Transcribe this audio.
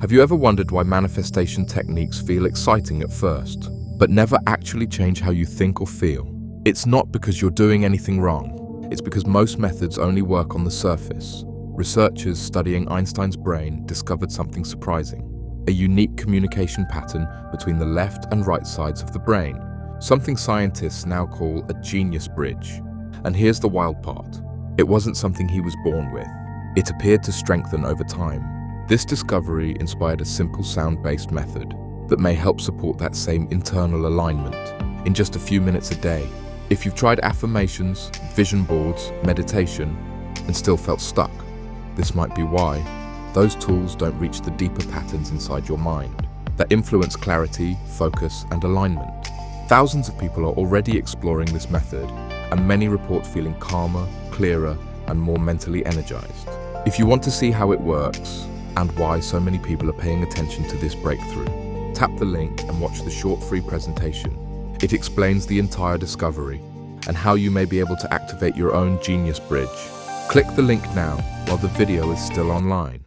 Have you ever wondered why manifestation techniques feel exciting at first, but never actually change how you think or feel? It's not because you're doing anything wrong. It's because most methods only work on the surface. Researchers studying Einstein's brain discovered something surprising: a unique communication pattern between the left and right sides of the brain, something scientists now call a genius bridge. And here's the wild part: it wasn't something he was born with. It appeared to strengthen over time. This discovery inspired a simple sound-based method that may help support that same internal alignment in just a few minutes a day. If you've tried affirmations, vision boards, meditation, and still felt stuck, this might be why. Those tools don't reach the deeper patterns inside your mind that influence clarity, focus, and alignment. Thousands of people are already exploring this method, and many report feeling calmer, clearer, and more mentally energized. If you want to see how it works, and why so many people are paying attention to this breakthrough, tap the link and watch the short free presentation. It explains the entire discovery and how you may be able to activate your own genius bridge. Click the link now while the video is still online.